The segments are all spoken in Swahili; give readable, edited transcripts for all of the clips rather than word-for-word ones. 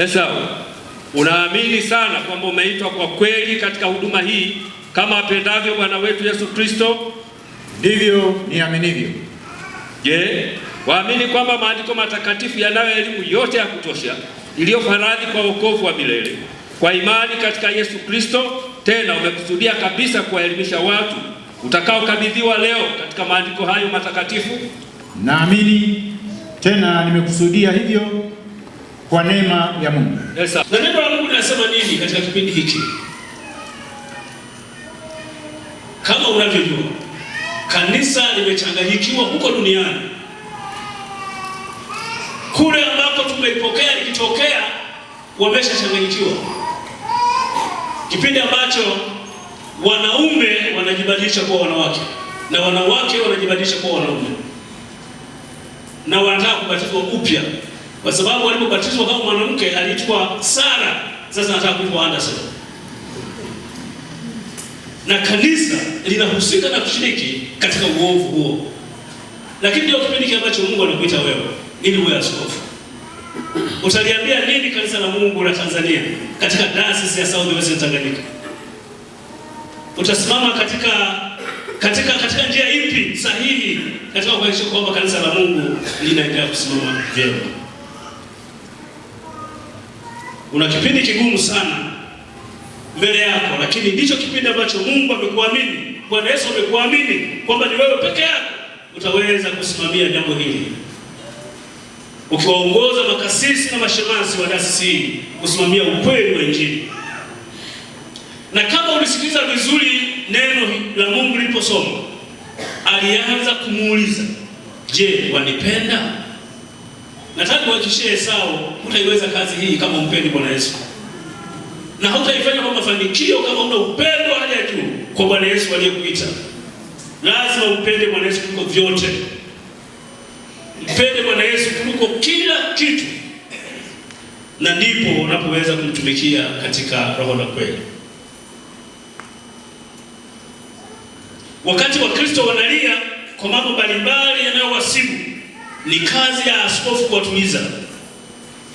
Esau, unaamini sana kwamba umeitwa kwa kweli katika huduma hii kama apendavyo Bwana wetu Yesu Kristo? Ndivyo niaminivyo. Je, waamini kwamba maandiko matakatifu yanayo elimu yote ya kutosha iliyofaradhi kwa wokovu wa milele kwa imani katika Yesu Kristo? Tena umekusudia kabisa kuwaelimisha watu utakaokabidhiwa leo katika maandiko hayo matakatifu? Naamini, tena nimekusudia hivyo kwa neema ya Mungu. Na neno la Mungu linasema nini katika kipindi hiki? Kama unavyojua, kanisa limechanganyikiwa huko duniani. Kule ambako tumeipokea likitokea, wameshachanganyikiwa. Kipindi ambacho wanaume wanajibadilisha kuwa wanawake na wanawake wanajibadilisha kuwa wanaume, na wanataka kubatizwa upya, kwa sababu walipobatizwa kama mwanamke aliitwa Sara, sasa anataka kuitwa Anderson. Na kanisa linahusika na kushiriki katika uovu huo. Lakini ndio kipindi ambacho Mungu anakuita wewe ili uwe askofu. Utaliambia nini kanisa la Mungu la Tanzania katika diocese ya South West Tanganyika? Utasimama katika njia ipi sahihi katika kuhakikisha kwamba kanisa la Mungu linaendelea kusimama vyema? Una kipindi kigumu sana mbele yako, lakini ndicho kipindi ambacho Mungu amekuamini, Bwana Yesu amekuamini kwamba ni wewe peke yako utaweza kusimamia jambo hili, ukiwaongoza makasisi na mashemasi wa dayosisi hii kusimamia ukweli wa Injili. Na kama ulisikiliza vizuri neno la Mungu liliposoma, alianza kumuuliza, je, wanipenda? Nataka kuhakikishia Esau, utaiweza kazi hii kama umpendi Bwana Yesu, na hautaifanya kwa mafanikio kama una upendo hali ya juu kwa Bwana Yesu aliyekuita. Lazima umpende Bwana Yesu kuliko vyote. Mpende Bwana Yesu kuliko kila kitu, na ndipo unapoweza kumtumikia katika roho na kweli. Wakati wa Kristo wanalia kwa mambo mbalimbali yanayowasibu, ni kazi ya askofu kuwatuliza.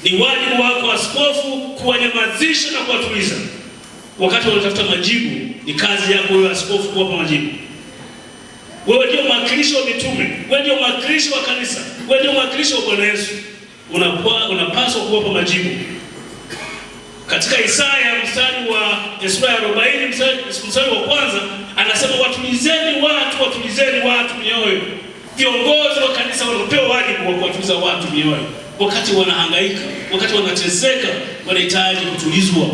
Ni wajibu wako askofu kuwanyamazisha na kuwatuliza. Wakati wanatafuta majibu, ni kazi yako wewe askofu kuwapa majibu. Wewe ndio mwakilishi wa mitume, wewe ndio mwakilishi wa kanisa, wewe ndio mwakilishi wa Bwana Yesu. Unapaswa kuwapa majibu. Katika Isaya sura ya 40 mstari wa kwanza anasema, watulizeni watu mioyo. Viongozi wa kanisa wanapewa wajibu wa kuwatuliza watu mioyo. Wakati wanahangaika, wakati wanateseka, wanahitaji kutulizwa,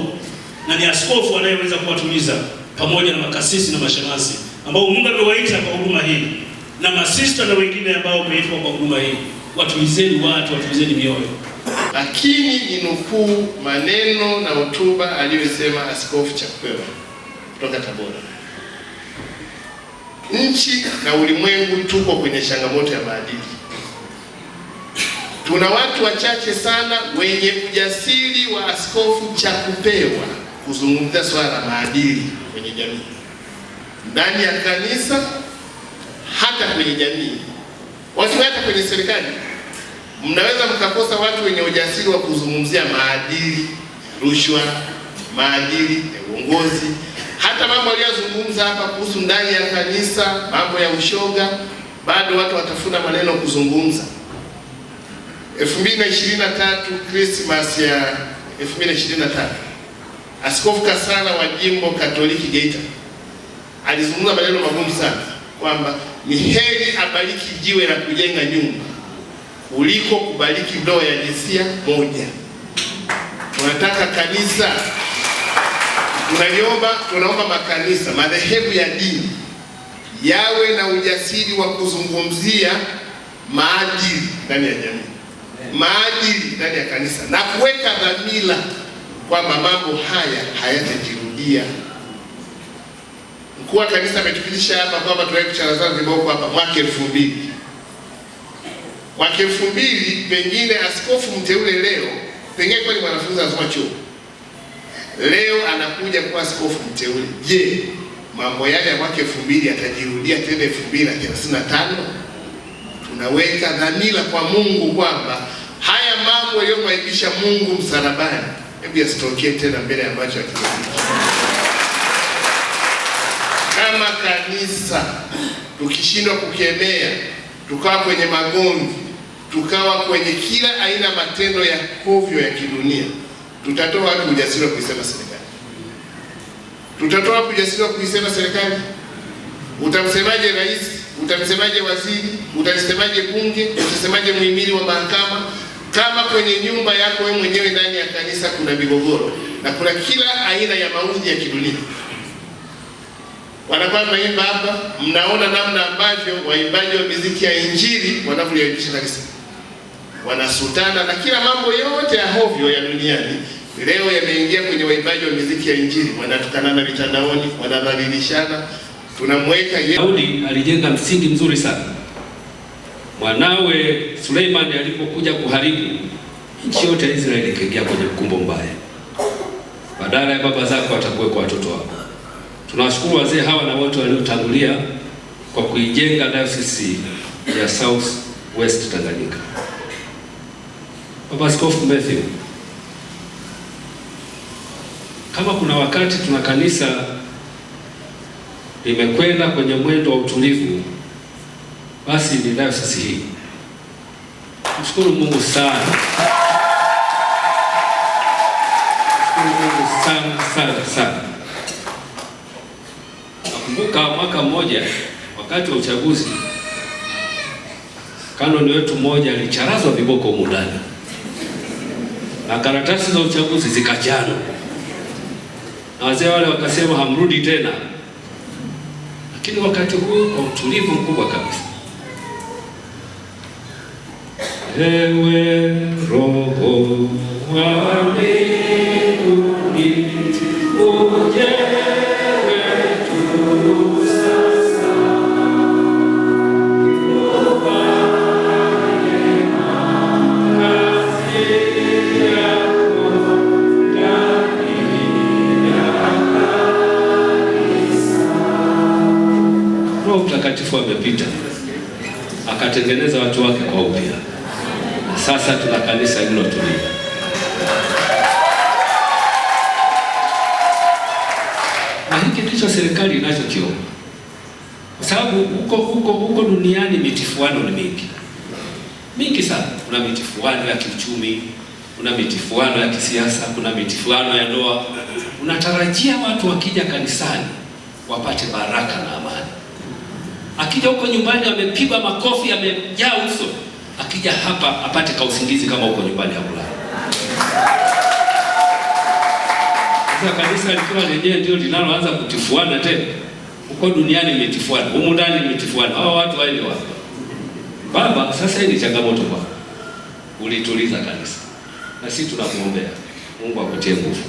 na ni askofu anayeweza kuwatuliza, pamoja na makasisi na mashemasi ambao Mungu amewaita kwa huduma hii, na masista na wengine ambao wameitwa kwa huduma hii. Watulizeni watu, watulizeni mioyo. Lakini ninukuu maneno na hotuba aliyosema Askofu Chakwewa kutoka Tabora. Nchi na ulimwengu tuko kwenye changamoto ya maadili. Tuna watu wachache sana wenye ujasiri wa Askofu Chakwewa kuzungumzia swala la maadili kwenye jamii, ndani ya kanisa, hata kwenye jamii, hata kwenye serikali. Mnaweza mkakosa watu wenye ujasiri wa kuzungumzia maadili, rushwa, maadili ya uongozi. Hata mambo aliyozungumza hapa kuhusu ndani ya kanisa, mambo ya ushoga, bado watu watafuna maneno kuzungumza. 2023, Christmas ya 2023, Askofu Kasala wa Jimbo Katoliki Geita alizungumza maneno magumu sana, kwamba ni heri abariki jiwe la kujenga nyumba kuliko kubariki ndoa ya jinsia moja. Tunataka kanisa, tunaomba makanisa, madhehebu ya dini yawe na ujasiri wa kuzungumzia maadili ndani ya jamii, maadili ndani ya kanisa, na kuweka dhamira kwamba mambo haya hayatajirudia. Mkuu wa kanisa ametupitisha hapa kwamba tuwahi kucharaza viboko hapa mwaka 2000. Mwaka 2000 pengine askofu mteule leo, pengine kwa ni mwanafunzi anasoma chuo, leo anakuja kuwa askofu mteule. Je, mambo yale ya mwaka 2000 yatajirudia tena 2035? Tunaweka dhamira kwa Mungu kwamba haya mambo yaliyomwaibisha Mungu msalabani, hebu yasitokee tena mbele ambacho hakikubaliki. Kama kanisa tukishindwa kukemea, tukawa kwenye magomvi, tukawa kwenye kila aina matendo ya hovyo ya kidunia, tutatoa wapi ujasiri wa kuisema serikali? Tutatoa wapi ujasiri wa kuisema serikali? Utamsemaje rais? Utamsemaje waziri? Utasemaje bunge? Utasemaje muhimili wa mahakama? Kama kwenye nyumba yako wewe mwenyewe ndani ya kanisa kuna migogoro na kuna kila aina ya maudhi ya kidunia. Wanakuwa tunaimba hapa, mnaona namna ambavyo waimbaji wa muziki ya injili wanavyoaibisha kanisa. Wanasutana na kila mambo yote ya hovyo ya duniani. Leo yameingia kwenye waimbaji wa muziki ya injili, wanatukanana mitandaoni, wanadhalilishana. Tunamweka Daudi alijenga msingi mzuri sana. Mwanawe Suleiman alipokuja kuharibu nchi yote ya Israeli, ikaingia kwenye mkumbo mbaya. Badala ya baba zako watakuwekwa watoto wako. Tunawashukuru wazee hawa na wote waliotangulia kwa kuijenga dayosisi ya South West Tanganyika. Baba Askofu Matthew, kama kuna wakati tuna kanisa limekwenda kwenye mwendo wa utulivu, basi ni dayosisi hii. Mshukuru Mungu sana. Mshukuru Mungu sana. Nakumbuka mwaka mmoja wakati wa uchaguzi, kanoni wetu mmoja alicharazwa viboko humu ndani na karatasi za uchaguzi zikajana, na wazee wale wakasema hamrudi tena. Lakini wakati huu kwa utulivu mkubwa kabisa, ewe Roho wa mbinguni uje wetu sasa, ufanye kazi yako ndani ya kanisa. Roho Mtakatifu amepita akatengeneza watu wake kwa upya. Sasa tuna kanisa lililotulia. Na hiki ndicho serikali inachokiomba. Kwa sababu huko duniani mitifuano ni mingi sana. Kuna mitifuano ya kiuchumi, kuna mitifuano ya kisiasa, kuna mitifuano ya ndoa. Unatarajia watu wakija kanisani wapate baraka na amani. Akija huko nyumbani amepigwa makofi, amejaa uso, akija hapa apate kausingizi kama huko nyumbani hakula. Sasa kanisa likiwa lenyewe ndio linaloanza kutifuana tena. Huko duniani imetifuana, humu ndani imetifuana. Hao watu waende wapi? Baba, sasa hii ni changamoto kwa. Ulituliza kanisa. Na sisi tunakuombea. Mungu akutie nguvu.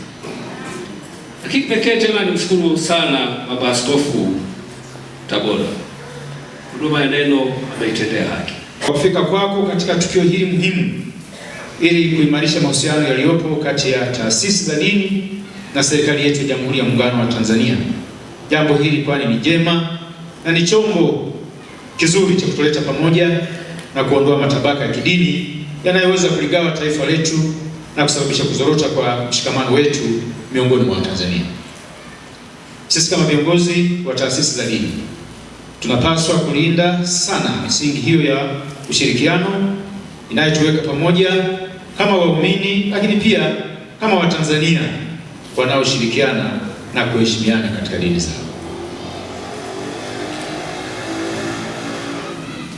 Lakini pekee tena nimshukuru sana Baba Askofu Tabora. Huduma ya neno ameitendea haki. Kufika kwako katika tukio hili muhimu ili kuimarisha mahusiano yaliyopo kati ya taasisi za dini na serikali yetu ya Jamhuri ya Muungano wa Tanzania. Jambo hili kwani ni jema na ni chombo kizuri cha kutuleta pamoja na kuondoa matabaka ya kidini yanayoweza kuligawa taifa letu na kusababisha kuzorota kwa mshikamano wetu miongoni mwa Tanzania. Sisi kama viongozi wa taasisi za dini tunapaswa kulinda sana misingi hiyo ya ushirikiano inayotuweka pamoja kama waumini, lakini pia kama Watanzania wanaoshirikiana na kuheshimiana katika dini zao.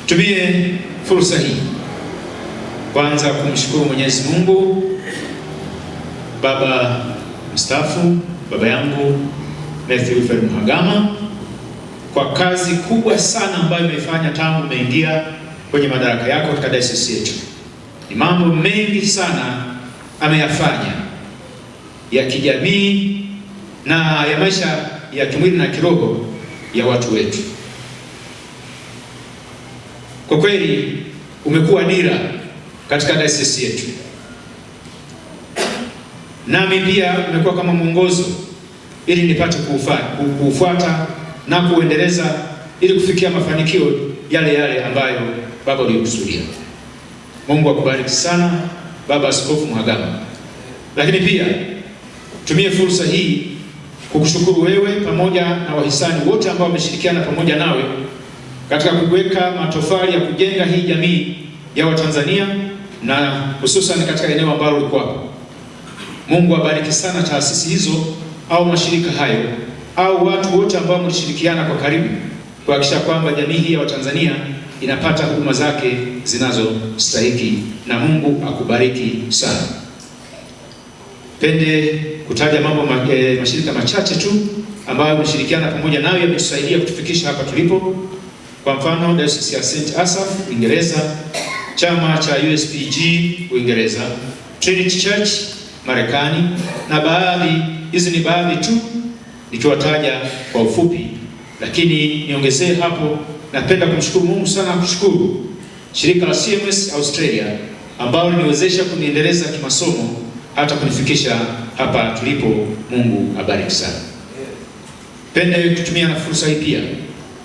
Tumie fursa hii kwanza kumshukuru Mwenyezi Mungu, Baba mstaafu, baba yangu Matthew Fred Mhagama, kwa kazi kubwa sana ambayo imefanya tangu umeingia kwenye madaraka yako katika dayosisi yetu. Ni mambo mengi sana ameyafanya ya kijamii na ya maisha ya kimwili na kiroho ya watu wetu. Kwa kweli umekuwa dira katika dayosisi yetu. Nami pia umekuwa kama mwongozo ili nipate kuufuata na kuendeleza ili kufikia mafanikio yale ambayo Baba alikusudia. Mungu akubariki sana Baba Askofu Mhagama. Lakini pia tumie fursa hii kukushukuru wewe pamoja na wahisani wote ambao wameshirikiana pamoja nawe katika kuweka matofali ya kujenga hii jamii ya Watanzania na hususan katika eneo ambalo ulikuwa hapo. Mungu abariki sana taasisi hizo au mashirika hayo au watu wote ambao mlishirikiana kwa karibu kuhakikisha kwamba jamii hii ya Watanzania inapata huduma zake zinazostahili, na Mungu akubariki sana. Pende kutaja mashirika machache tu ambayo mshirikiana pamoja nayo yametusaidia kutufikisha hapa tulipo. Kwa mfano, Diocese ya St. Asaph Uingereza, chama cha USPG Uingereza, Trinity Church Marekani, na hizi ni baadhi tu nikiwataja kwa ufupi, lakini niongezee hapo. Napenda kumshukuru Mungu sana, kushukuru shirika la CMS Australia ambao liniwezesha kuniendeleza kimasomo hata kunifikisha hapa tulipo. Mungu abariki sana. Pende kutumia na fursa hii pia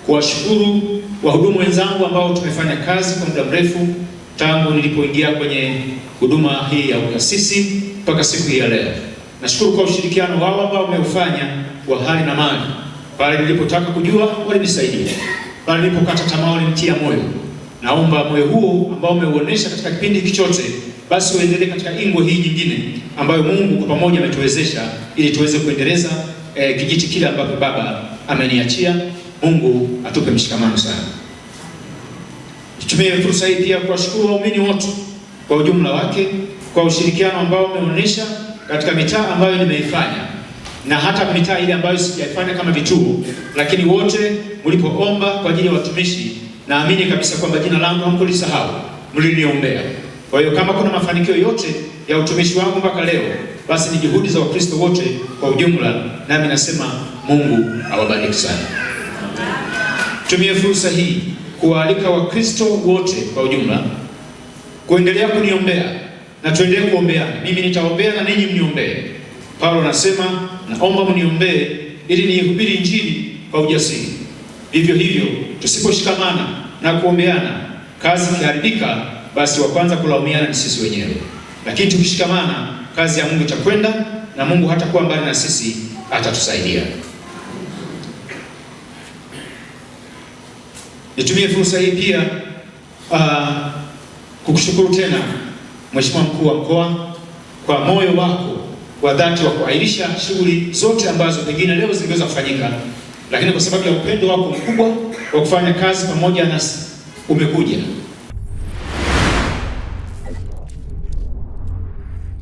kuwashukuru wahudumu wenzangu ambao tumefanya kazi kwa muda mrefu tangu nilipoingia kwenye huduma hii ya ukasisi mpaka siku hii ya leo. Nashukuru kwa ushirikiano wao ambao wameufanya wa hali na mali. Pale nilipotaka kujua walinisaidia, pale nilipokata tamaa walinitia moyo. Naomba moyo huo ambao umeuonesha katika kipindi hiki chote basi uendelee katika ingo hii nyingine ambayo Mungu kwa pamoja ametuwezesha ili tuweze kuendeleza kijiti kile ambapo Baba ameniachia. Mungu atupe mshikamano sana. Nitumie fursa hii pia kuwashukuru waumini wote kwa ujumla wake kwa ushirikiano ambao umeonyesha katika mitaa ambayo nimeifanya na hata mitaa ile ambayo sijaifanya kama vituo, lakini wote mlipoomba kwa ajili ya watumishi, naamini kabisa kwamba jina langu hamkulisahau, mliniombea. Kwa hiyo kama kuna mafanikio yote ya utumishi wangu mpaka leo, basi ni juhudi za Wakristo wote kwa ujumla, nami nasema Mungu awabariki sana. Tumie fursa hii kuwaalika Wakristo wote kwa ujumla kuendelea kuniombea na tuendelee kuombeana. Mimi nitaombea na ninyi mniombee. Paulo anasema, naomba mniombee ili nihubiri Injili kwa ujasiri. Vivyo hivyo tusiposhikamana na kuombeana, kazi ikiharibika, basi wa kwanza kulaumiana ni sisi wenyewe. Lakini tukishikamana, kazi ya Mungu itakwenda na Mungu hatakuwa mbali na sisi, atatusaidia. Nitumie fursa hii pia kukushukuru tena Mheshimiwa Mkuu wa Mkoa kwa moyo wako wa dhati wa kuahirisha shughuli zote ambazo pengine leo zingeweza kufanyika, lakini kwa sababu ya upendo wako mkubwa wa kufanya kazi pamoja nasi umekuja.